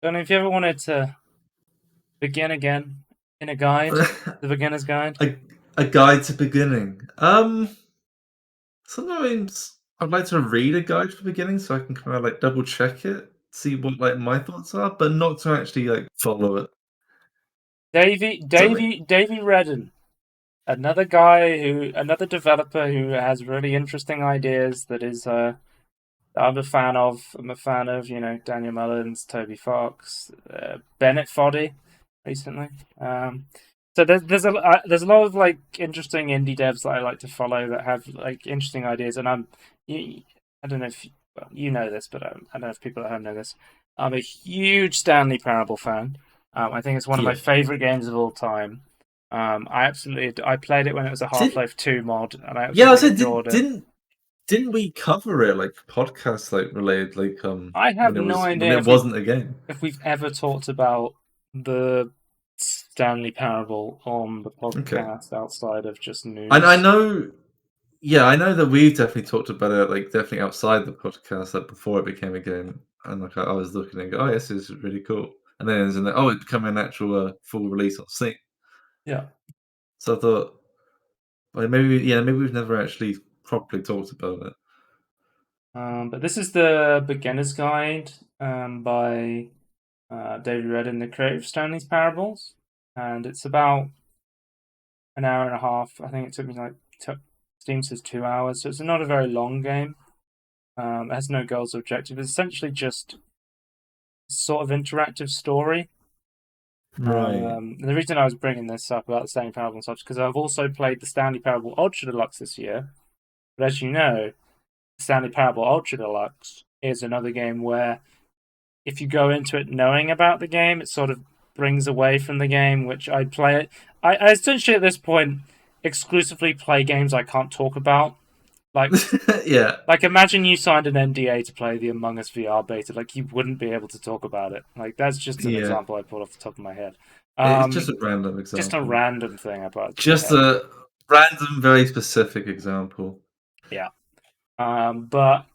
Stanley, if you ever wanted to begin again in a guide, the beginner's guide. a a guide to beginning. Sometimes I'd like to read a guide for beginning so I can kind of like double check it, see what like my thoughts are, but not to actually like follow it. Something. Davy Redden, another developer who has really interesting ideas. That is, I'm a fan of. I'm a fan of, Daniel Mullins, Toby Fox, Bennett Foddy, recently. So there's a lot of like interesting indie devs that I like to follow that have like interesting ideas, and I don't know if you know this, but I don't know if people at home know this. I'm a huge Stanley Parable fan. I think it's one of my Yeah. favorite games of all time. I played it when it was a Did Half-Life 2 mod, and I yeah, I absolutely said adored it. didn't we cover it like podcast like related I have no when idea it wasn't a game? if we've ever talked about the Stanley Parable on the Okay. podcast outside of just I news. know yeah, I know that we've definitely talked about it like definitely outside the podcast, like before it became a game. And like I was looking and go, oh yes, this is really cool. And then it became an actual full release on Steam. Yeah. So I thought, like maybe we've never actually properly talked about it. But this is the beginner's guide by David Redden, the creator of Stanley's Parables, and it's about an hour and a half. I think it took me Steam says 2 hours, so it's not a very long game. It has no goals or objectives. It's essentially just a sort of interactive story. Right. The reason I was bringing this up about the Stanley Parable and stuff is because I've also played the Stanley Parable Ultra Deluxe this year. But as you know, Stanley Parable Ultra Deluxe is another game where if you go into it knowing about the game, it sort of brings away from the game, which I play it. I essentially at this point exclusively play games I can't talk about. Like Yeah. like imagine you signed an NDA to play the Among Us VR beta, like you wouldn't be able to talk about it. Like that's just an Yeah. example I pulled off the top of my head. It's just a Um random just a example. random thing I put out of my Just head. a random, very specific example. Yeah. But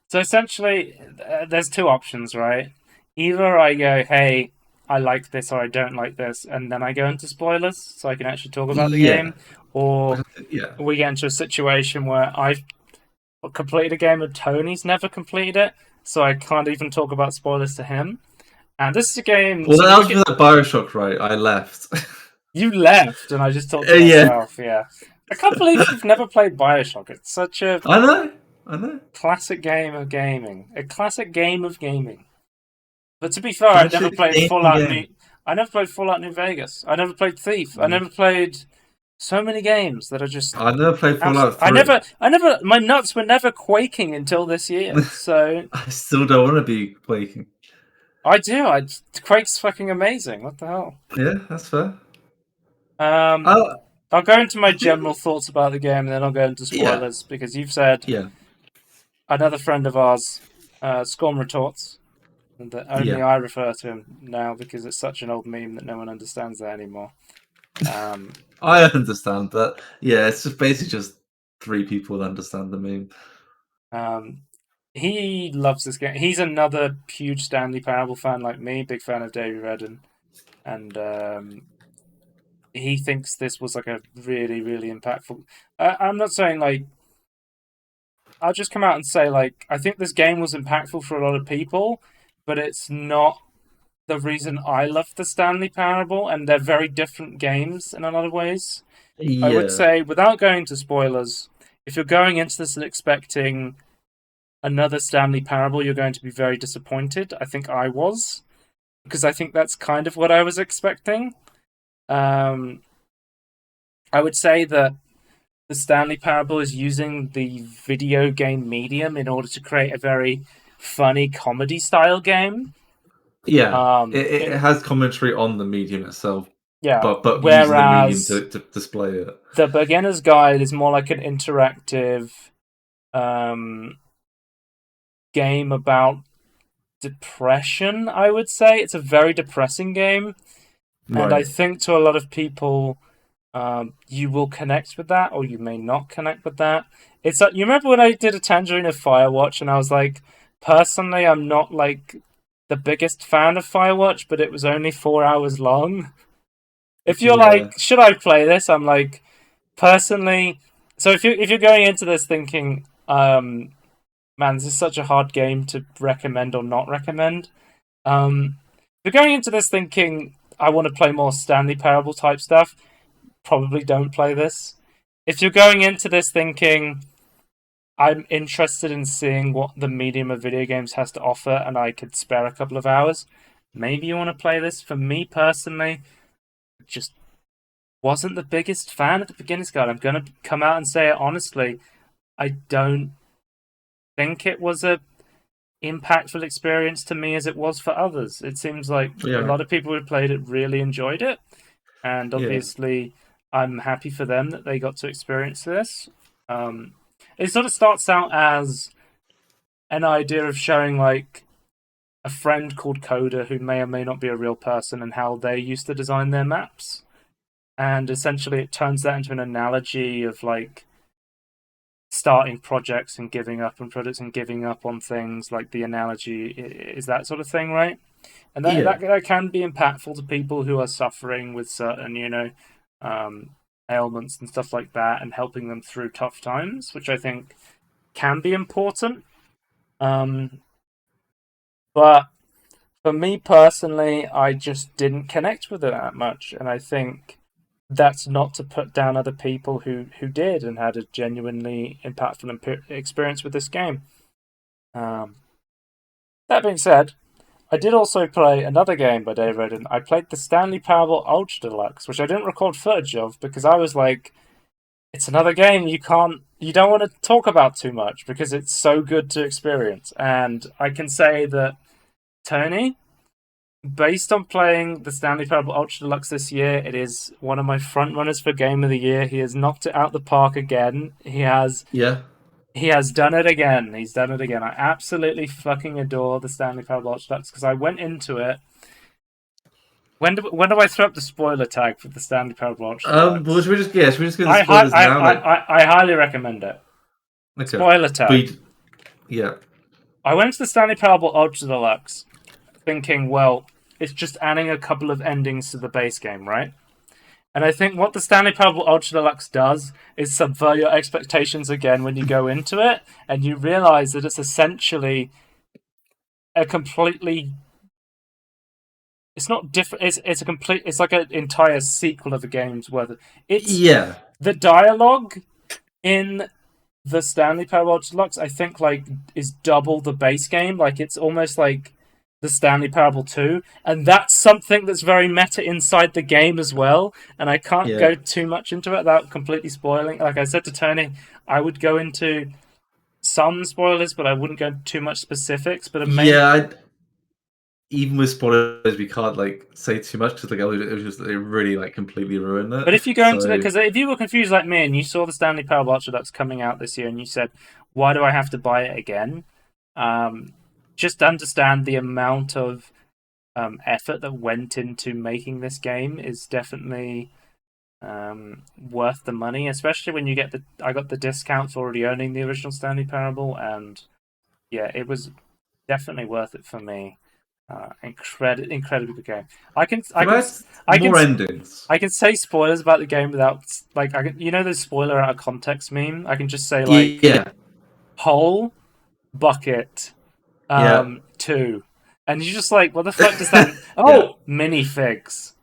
so essentially, there's two options, right? Either I go, "Hey, I like this," or "I don't like this," and then I go into spoilers so I can actually talk about the Yeah. game, or Yeah. we get into a situation where I've completed a game and Tony's never completed it, so I can't even talk about spoilers to him. And this is a game. Well, So that was with Bioshock, right? I left. you left, and I just talked to Yeah. myself. Yeah, I can't believe you've never played Bioshock. It's such a I know. I know. classic game of gaming. A classic game of gaming. But to be fair, Classic gaming game. I never played Fallout New Vegas. I never played Thief. I Mm. never played so many games that are just I never played absolute. Fallout 3. My nuts were never quaking until this year. So I still don't want to be quaking. I do. Quake's fucking amazing. What the hell? Yeah, that's fair. Um, Uh, I'll go into my I general think, thoughts about the game, and then I'll go into yeah, spoilers because you've said yeah, another friend of ours, Scorn Retorts, and that only yeah. I refer to him now because it's such an old meme that no one understands that anymore. Um, I understand, but yeah, it's just basically just three people that understand the meme. um, he loves this game. He's another huge Stanley Parable fan like me, big fan of Davey Redden, and he thinks this was like a really, really impactful. I'm not saying like I'll just come out and say like I think this game was impactful for a lot of people, but it's not the reason I love the Stanley Parable, and they're very different games in a lot of ways. I would Yeah, say, without going to spoilers, if you're going into this and expecting another Stanley Parable, you're going to be very disappointed. I think I was, because I think that's kind of what I was expecting. Um, I would say that the Stanley Parable is using the video game medium in order to create a very funny comedy style game. yeah. Um, It it, has commentary on the medium itself, yeah, but using the medium whereas to display it. the beginner's guide is more like an interactive um, game about depression, I would say. It's a very depressing game, and I Right. think to a lot of people, you will connect with that, or you may not connect with that. It's like you remember when I did a Tangerine of Firewatch, and I was like, personally, I'm not like the biggest fan of Firewatch, but it was only 4 hours long. If you're Yeah. like, should I play this? I'm like, personally. So if you're going into this thinking, man, this is such a hard game to recommend or not recommend. If you're going into this thinking, I want to play more Stanley Parable type stuff, probably don't play this. If you're going into this thinking, I'm interested in seeing what the medium of video games has to offer and I could spare a couple of hours, maybe you want to play this. For me personally, just wasn't the biggest fan of the beginner's guide. I'm going to come out and say it honestly. I don't think it was a impactful experience to me as it was for others. It seems like a Yeah. lot of people who played it really enjoyed it, and Yeah. obviously I'm happy for them that they got to experience this. It sort of starts out as an idea of showing like a friend called Coda who may or may not be a real person and how they used to design their maps. And essentially it turns that into an analogy of like starting projects and giving up on projects and giving up on things. Like the analogy is that sort of thing, right? And Yeah. that can be impactful to people who are suffering with certain, ailments and stuff like that, and helping them through tough times, which I think can be important. But for me personally, I just didn't connect with it that much, and I think that's not to put down other people who did and had a genuinely impactful experience with this game. That being said, I did also play another game by Dave Redden. I played the Stanley Parable Ultra Deluxe, which I didn't record footage of because I was like, it's another game you don't want to talk about too much because it's so good to experience. And I can say that Tony, based on playing the Stanley Parable Ultra Deluxe this year, it is one of my front runners for Game of the Year. He has knocked it out the park again. Yeah. He has done it again. He's done it again. I absolutely fucking adore the Stanley Parable Ultra Deluxe because I went into it. When do I throw up the spoiler tag for the Stanley Parable Ultra Well, Deluxe? should we just go to the spoilers now? Like, I highly recommend it. okay. Spoiler tag. Yeah. I went to the Stanley Parable Ultra Deluxe thinking, well, it's just adding a couple of endings to the base game, right? And I think what the Stanley Parable Ultra Deluxe does is subvert your expectations again when you go into it, and you realize that it's essentially a completely. It's not different. It's a complete. It's like an entire sequel of a game's worth. It's Yeah. the dialogue in the Stanley Parable Ultra Deluxe. I think like is double the base game. Like it's almost like the Stanley Parable 2, and that's something that's very meta inside the game as well, and I can't go too much into it without completely spoiling. Like I said to Tony, I would go into some spoilers, but I wouldn't go into too much specifics, but even with spoilers, we can't like say too much because like it was just it really like completely ruined it. But if you go into it, because if you were confused like me and you saw the Stanley Parable Ultra Deluxe coming out this year and you said, why do I have to buy it again? Just understand the amount of effort that went into making this game is definitely worth the money, especially when you get I got the discount for already owning the original Stanley Parable, and yeah, it was definitely worth it for me. Incredibly good game. I can endings. I can say spoilers about the game without like the spoiler out of context meme. I can just say like hole bucket 2, and you're just like, what the fuck does that mean? Oh, minifigs.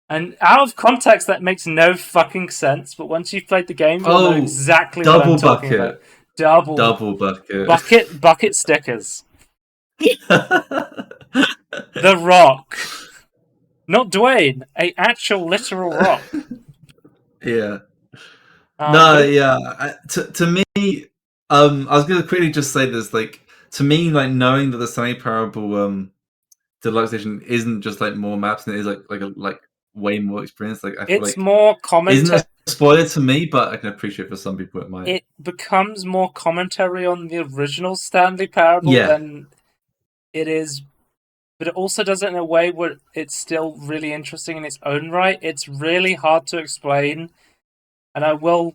And out of context, that makes no fucking sense. But once you've played the game, you'll know exactly what I'm talking about. Double bucket. Bucket stickers. The Rock. Not Dwayne, a actual literal rock. Yeah. To me, I was gonna quickly just say this, like, to me, like, knowing that the Stanley Parable Deluxe Edition isn't just like more maps and it is like way more experience. Like I feel it's more commentary. Isn't a spoiler to me, but I can appreciate for some people it might. It becomes more commentary on the original Stanley Parable than it is, but it also does it in a way where it's still really interesting in its own right. It's really hard to explain, and I will.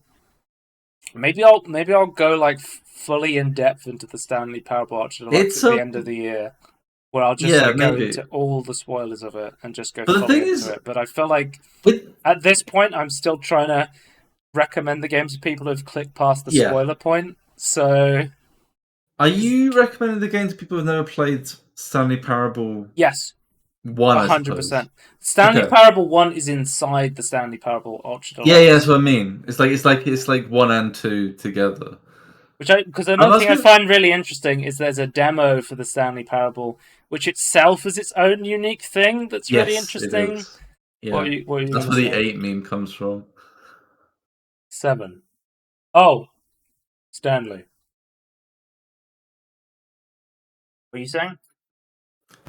Maybe I'll go like fully in depth into the Stanley Parable Ultra Deluxe at the end of the year. where I'll just Yeah, like go maybe. into all the spoilers of it and just go But the fully thing into is, it. But I feel like with at this point, I'm still trying to recommend the game to people who've clicked past the yeah, spoiler point. So are you recommending the game to people who've never played Stanley Parable yes, One? I suppose. 100%. Stanley Okay. Parable 1 is inside the Stanley Parable Ultra Yeah, yeah, that's Deluxe. what I mean. It's like one and two together. Because And another I was thing I gonna. find really interesting is there's a demo for the Stanley Parable, which itself is its own unique thing that's really Yes, it interesting. is. Yeah, What are you that's going to where the say? 8 meme comes from. 7. Oh, Stanley. What are you saying?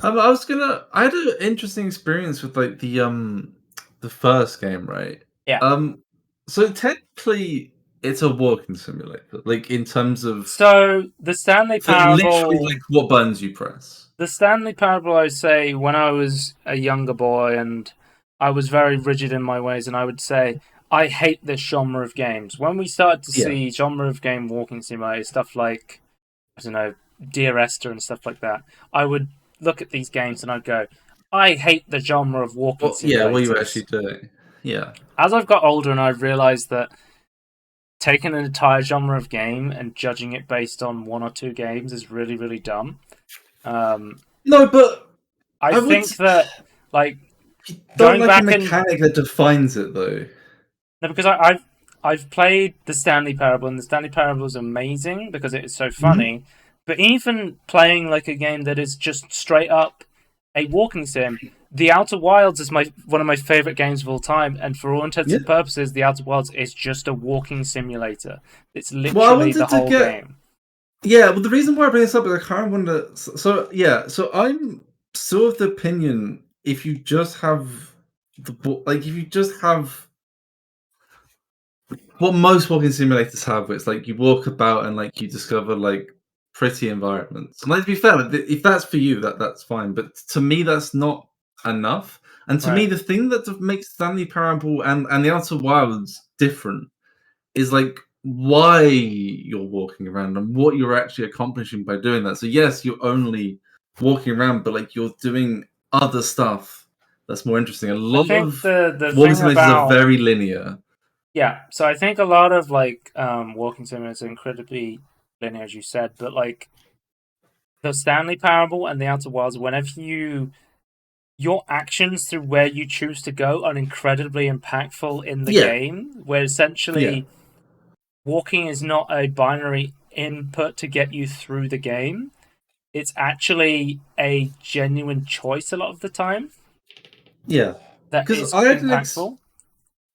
I was gonna. I had an interesting experience with like the first game, right? Yeah. Um, so technically, it's a walking simulator, like in terms of So the Stanley so literally Parable, like what buttons you press. the Stanley Parable, I say, when I was a younger boy and I was very rigid in my ways, and I would say I hate this genre of games. When we started to Yeah. see genre of game walking simulators, stuff like I don't know, Dear Esther and stuff like that, I would look at these games and I'd go, I hate the genre of walking Well, yeah. What you simulators. actually doing? Yeah. As I've got older and I've realised that taking an entire genre of game and judging it based on one or two games is really, really dumb. Um, No, but I I would. think that, like, You don't going like a back and mechanic that defines it, though. no, because I've played the Stanley Parable, and the Stanley Parable is amazing because it is so Hmm. funny. But even playing like a game that is just straight up a walking sim, The Outer Wilds is my one of my favorite games of all time, and for all intents Yeah. and purposes, The Outer Wilds is just a walking simulator. It's Well, I literally the wanted to whole get. game. Yeah, well, the reason why I bring this up is I kind of wonder. So yeah, so I'm sort of the opinion if you just have like if you just have what most walking simulators have, where it's like you walk about and like you discover like pretty environments. And like to be fair, like, if that's for you, that's fine. But to me, that's not enough. And to me, Right. the thing that makes Stanley Parable and the Outer Wilds different is like why you're walking around and what you're actually accomplishing by doing that. So yes, you're only walking around, but like you're doing other stuff that's more interesting. A I lot think of the walking thing simulators are about very linear. yeah, so I think a lot of like walking simulators are incredibly linear, as you said, but like the Stanley Parable and the Outer Wilds, whenever your actions through where you choose to go are incredibly impactful in the Yeah, game, where yeah, essentially walking is not a binary input to get you through the game. It's actually a genuine choice a lot of the time yeah. that Because is I had impactful.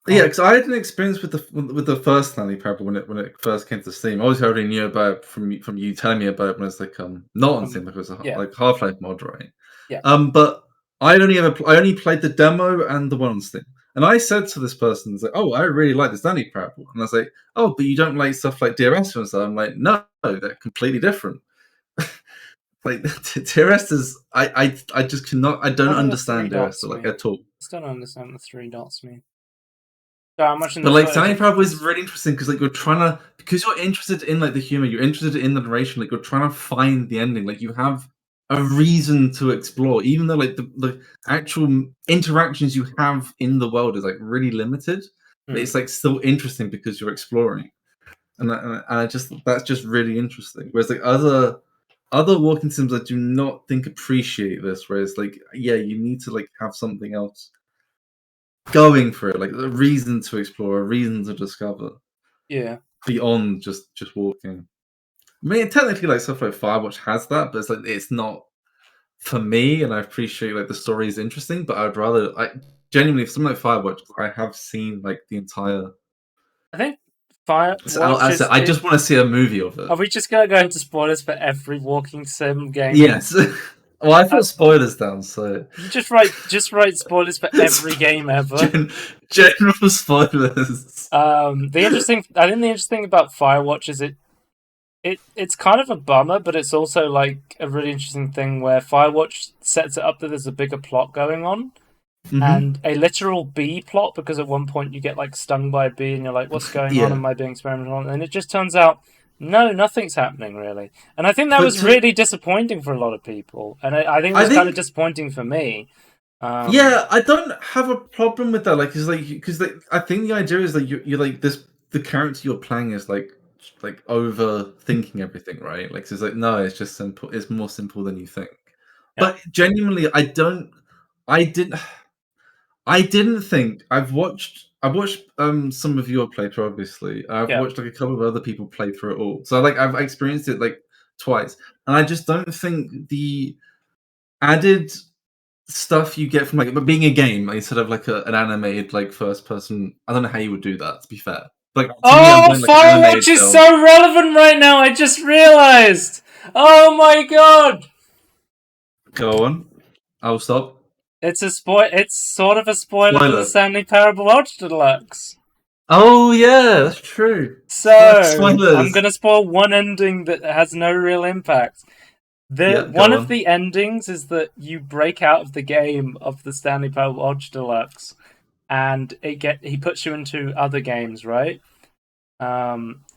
Go yeah, on. because I had an experience with the first Stanley Parable when it first came to Steam. Obviously, I already knew about it from you telling me about it when it's like not on Steam, like it was a, Yeah, like Half Life mod, right? yeah. But I only played the demo and the one on Steam. And I said to this person, it's like, "Oh, I really like the Stanley Parable," and I was like, "Oh, but you don't like stuff like Dear Esther and stuff." I'm like, "No, they're completely different." Like Dear Esther's, I just cannot, I don't What are the three understand Dear Esther dots like mean? at all. Still don't understand the three dots mean. So how much in But the like footage Stanley of Parable is this? really interesting because like you're trying to because you're interested in like the humor, you're interested in the narration, like you're trying to find the ending. Like you have a reason to explore, even though like the actual interactions you have in the world is like really limited. But Hmm. it's like still interesting because you're exploring, and I just that's just really interesting. Whereas like other walking sims, I do not think appreciate this. Whereas like yeah, you need to like have something else going for it, like a reason to explore, a reason to discover Yeah. beyond just walking. I mean, technically, like stuff like Firewatch has that, but it's like it's not for me. And I appreciate like the story is interesting, but I'd rather I genuinely for something like Firewatch, I have seen like the entire. I think I Firewatch said is I it. just want to see a movie of it. Are we just gonna go into spoilers for every walking sim game? Yes. Well, I Uh, put spoilers down, so you just write spoilers for every game ever. Gen- general spoilers. I think the interesting thing about Firewatch is it's kind of a bummer, but it's also like a really interesting thing where Firewatch sets it up that there's a bigger plot going on Hmm. and a literal bee plot because at one point you get like stung by a bee and you're like, what's going on? Yeah. Am I being experimented on? And it just turns out No, nothing's happening really, and I think that But was really disappointing for a lot of people, and I think it I was kind of think disappointing for me. yeah, I don't have a problem with that. Like, because I think the idea is like you're like this. The character you're playing is like overthinking everything, right? Like, so it's like no, it's just simple. It's more simple than you think. Yeah, But genuinely, I don't. I didn't. I didn't think I've watched some of your playthrough, obviously. I've yeah. watched like a couple of other people play through it all. So like I've experienced it like twice. And I just don't think the added stuff you get from like but being a game instead of like an animated like first person. I don't know how you would do that, to be fair. But to me I'm Oh, doing like an animated Firewatch is film. so relevant right now. I just realized. Oh my god! Go on. I'll stop. It's a spoil. It's sort of a spoiler for the Spoiler. Stanley Parable Ultra Deluxe. Oh yeah, that's true. So I'm Spoilers. gonna spoil one ending that has no real impact. The Yeah, one go of on. the endings is that you break out of the game of the Stanley Parable Ultra Deluxe, and he puts you into other games, right?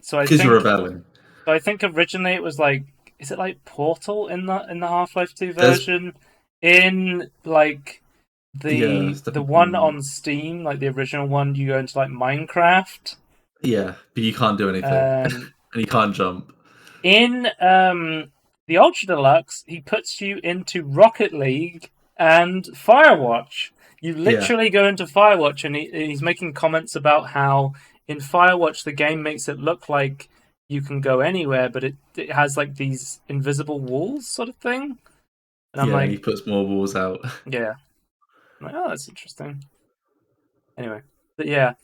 So I Because you're think rebelling. originally it was like, is it like Portal in the Half Life 2 There's version? In like yeah, the it's the definitely one on Steam, like the original one, you go into like Minecraft. yeah, but you can't do anything. Um, And you can't jump. in the Ultra Deluxe, he puts you into Rocket League and Firewatch. You Yeah. literally go into Firewatch, and he's making comments about how in Firewatch the game makes it look like you can go anywhere, but it has like these invisible walls sort of thing. And I'm Yeah, and he like, puts more walls out. yeah, I'm like, oh, that's interesting. Anyway, but yeah,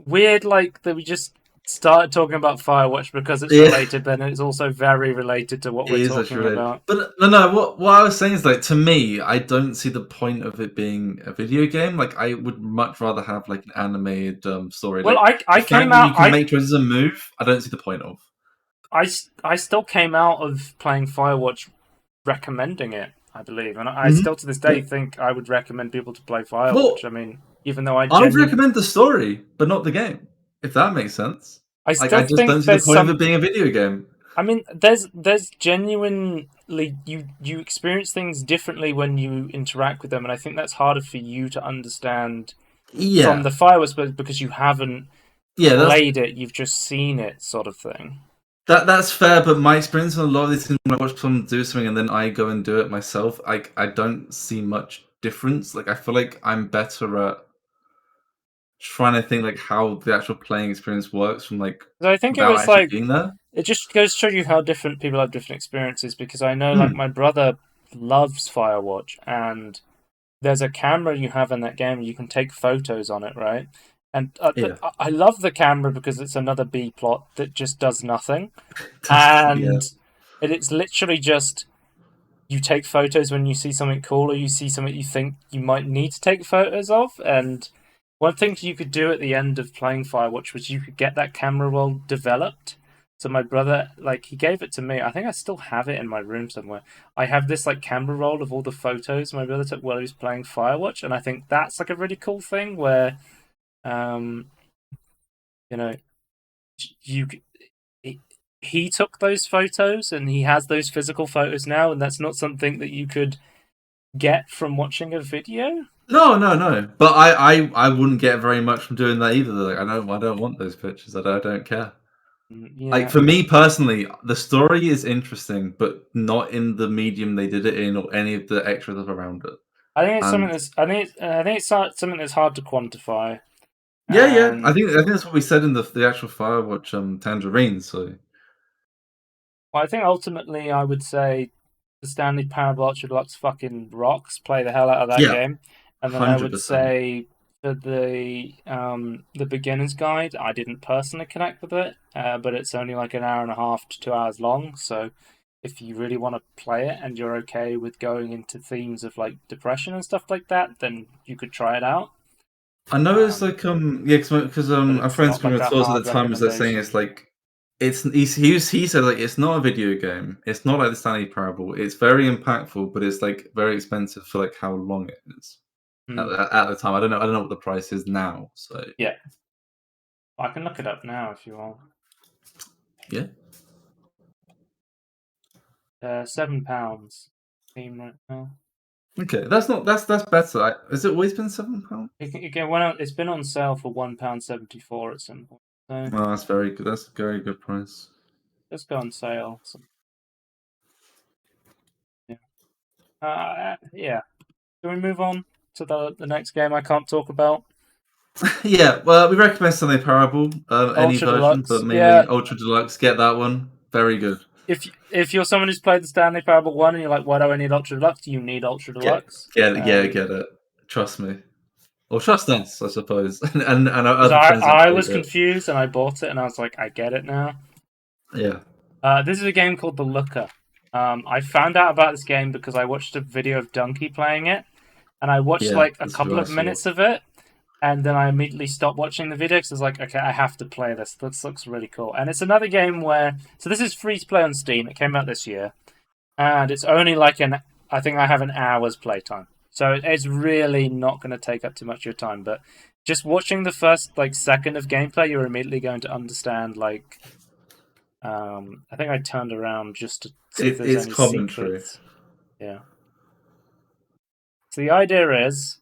weird like that we just started talking about Firewatch because it's Yeah, related, but it's also very related to what it we're is actually talking related. about. But no. What I was saying is like to me, I don't see the point of it being a video game. Like I would much rather have like an animated story. Well, Like I the fact came that you out can make choices and move, I don't see the point of. I still came out of playing Firewatch recommending it, I believe, and I Hmm. still to this day Yeah. think I would recommend people to play Firewatch. Well, I mean, even though I I would genuinely, recommend the story, but not the game. If that makes sense. I Like still I just don't think see the there's point of it some. being a video game. I mean, there's genuinely you experience things differently when you interact with them, and I think that's harder for you to understand from Yeah. the Firewatch because you haven't Yeah, that's played it, you've just seen it, sort of thing. that's fair, but my experience in a lot of these things when I watch someone do something and then I go and do it myself, I don't see much difference. Like I feel like I'm better at trying to think like how the actual playing experience works from like So I think it without was actually like being there. it just goes to show you how different people have different experiences. Because I know, like, Hmm. my brother loves Firewatch, and there's a camera you have in that game. You can take photos on it, right? And Yeah. I love the camera because it's another B plot that just does nothing, Yeah. and it's literally just you take photos when you see something cool or you see something you think you might need to take photos of. And one thing you could do at the end of playing Firewatch was you could get that camera roll developed. So my brother, like, he gave it to me. I think I still have it in my room somewhere. I have this like camera roll of all the photos my brother took while he was playing Firewatch, and I think that's like a really cool thing where, um, you know, you he, he took those photos and he has those physical photos now, and that's not something that you could get from watching a video. No. But I wouldn't get very much from doing that either. Like I don't want those pictures. I don't care. Like Yeah, for me personally, the story is interesting, but not in the medium they did it in or any of the extra stuff around it. I think it's something And that's I think it's something that's hard to quantify. yeah. I And think I think that's what we said in the actual Firewatch Tangerine. So well, I think ultimately I would say the Stanley Parable Ultra Deluxe fucking rocks. Play the hell out of that yeah, game. And then I would 100%. say for the beginner's guide, I didn't personally connect with it, but it's only like an hour and a half to 2 hours long. So if you really want to play it and you're okay with going into themes of like depression and stuff like that, then you could try it out. I know it's Um, like yeah, because but our it's friends not coming like with a us at hard the time was like saying it's recommendation. like he said like it's not a video game. It's not like the Stanley Parable. It's very impactful, but it's like very expensive for like how long it is Hmm. at the time. I don't know what the price is now. So Yeah, I can look it up now if you want. yeah. £7 Steam right now. Okay, that's better. Has it always been £7? It's been on sale for £1.74 at some point. So Oh, that's very good. That's a very good price. just go on sale. So, yeah. Yeah. Can we move on to the next game I can't talk about? Yeah, well, we recommend Stanley Parable, any Ultra version, but Deluxe. mainly Yeah. Ultra Deluxe. Get that one. Very good. If you're someone who's played the Stanley Parable 1 and you're like, why do I need Ultra Deluxe? You need Ultra Deluxe. Get it. Trust me. Or trust us, I suppose. And our Because other friends have I played was it. confused and I bought it and I was like, I get it now. Yeah. This is a game called The Looker. I found out about this game because I watched a video of Donkey playing it, and I watched Yeah, like a that's who couple I of saw. minutes of it, and then I immediately stopped watching the video because I was like, okay, I have to play this. This looks really cool. And it's another game where, so this is free to play on Steam. It came out this year, and it's only like I think I have an hour's playtime. So it's really not going to take up too much of your time. But just watching the first like second of gameplay, you're immediately going to understand like I think I turned around just to see if there's It's any commentary. secrets. Yeah. So the idea is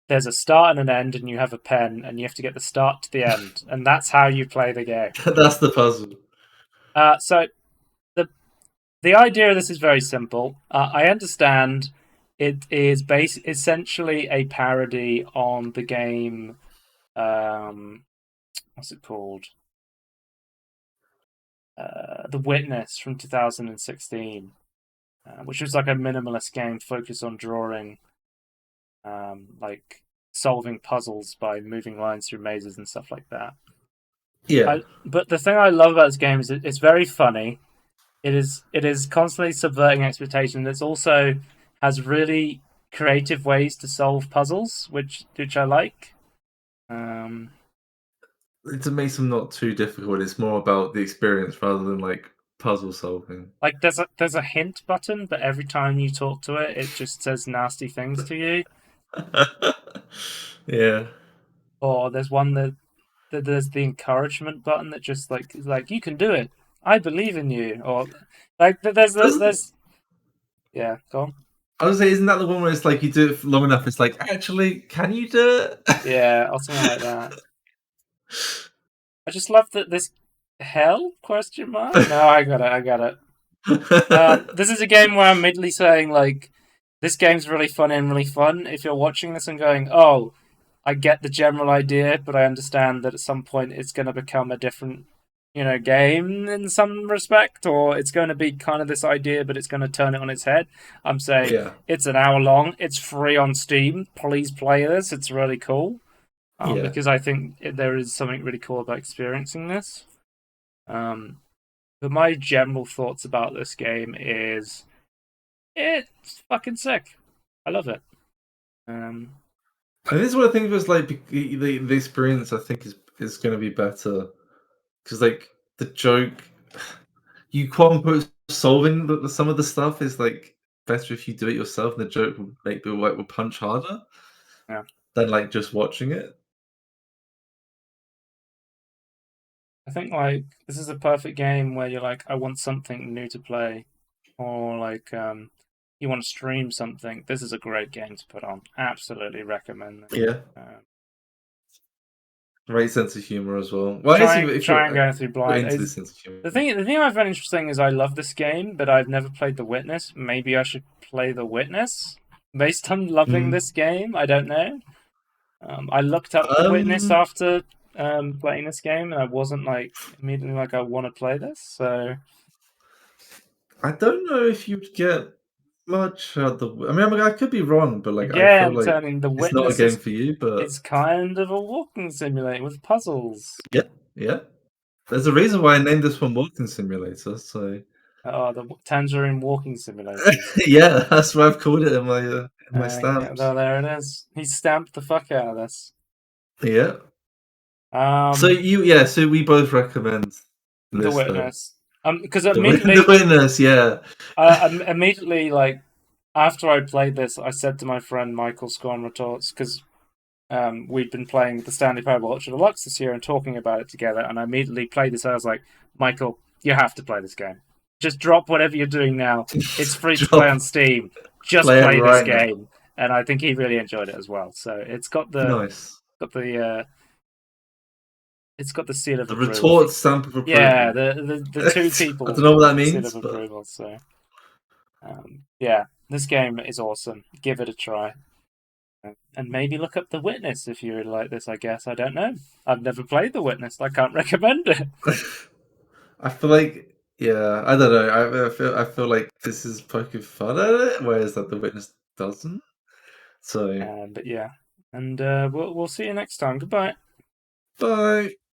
there's a start and an end, and you have a pen, and you have to get the start to the end, and that's how you play the game. That's the puzzle. So the the idea of this is very simple. I understand it is essentially a parody on the game. What's it called? The Witness from 2016, which was like a minimalist game focused on drawing, like solving puzzles by moving lines through mazes and stuff like that. Yeah. But the thing I love about this game is it's very funny. It is constantly subverting expectations. It also has really creative ways to solve puzzles, which I like. Um, To make them not too difficult, it's more about the experience rather than like puzzle solving. like there's a hint button, but every time you talk to it, it just says nasty things to you. Yeah. Or there's one that there's the encouragement button that just like is like you can do it. I believe in you. Or like Doesn't there's yeah, go on. I was say, isn't that the one where it's like you do it for long enough? It's like, actually, can you do it? Yeah, or something like that. I just love that this hell question mark. No, I got it. I got it. This is a game where I'm immediately saying like, this game's really fun and really fun. If you're watching this and going, oh, I get the general idea, but I understand that at some point it's going to become a different, game in some respect, or it's going to be kind of this idea, but it's going to turn it on its head. I'm saying Yeah. it's an hour long. It's free on Steam. Please play this. It's really cool. Yeah. Because I think there is something really cool about experiencing this. But my general thoughts about this game is it's fucking sick. I love it. And this is what I think was like the experience. I think is going to be better because like the joke, you quote unquote solving some of the stuff is like better if you do it yourself, and the joke will make the like will punch harder Yeah. than like just watching it. I think like this is a perfect game where you're like, I want something new to play, or like you want to stream something. This is a great game to put on. Absolutely recommend it. Yeah. Um, Great sense of humor as well. Well, I guess if try you're and go through blind. into this sense of humor, The thing I find interesting is I love this game, but I've never played The Witness. Maybe I should play The Witness based on loving this game. I don't know. I looked up The Witness um, after playing this game, and I wasn't like immediately like I want to play this. So I don't know if you'd get much out the. I mean, I could be wrong, but like I feel again, like turning The it's not a Witness game for you. But is kind of a walking simulator with puzzles. yeah, yeah. There's a reason why I named this one Walking Simulator. So Oh, the Tangerine walking simulators. yeah, that's what I've called it in my Yeah, stamps. there it is. He stamped the fuck out of this. Yeah. So Um, so we both recommend The this then. Witness. Because The Witness, yeah. immediately, like after I played this, I said to my friend Michael Scorn Retorts because we'd been playing the Stanley Parable Ultra Deluxe this year and talking about it together, and I immediately played this. I was like, Michael, you have to play this game. just drop whatever you're doing now. It's free to play Drop, on Steam. Just play it play this right now. game, and I think he really enjoyed it as well. So Nice. got the it's got the seal of The approval. retort stamp of Yeah, approval. the two I people don't know what with that the seal means, of but approval. So yeah, this game is awesome. Give it a try. And maybe look up The Witness if you really like this, I guess. I don't know. I've never played The Witness. I can't recommend it. I feel like, yeah, I don't know. I feel like this is poking fun at it, whereas like the witness doesn't. So But yeah. And we'll see you next time. Goodbye. bye.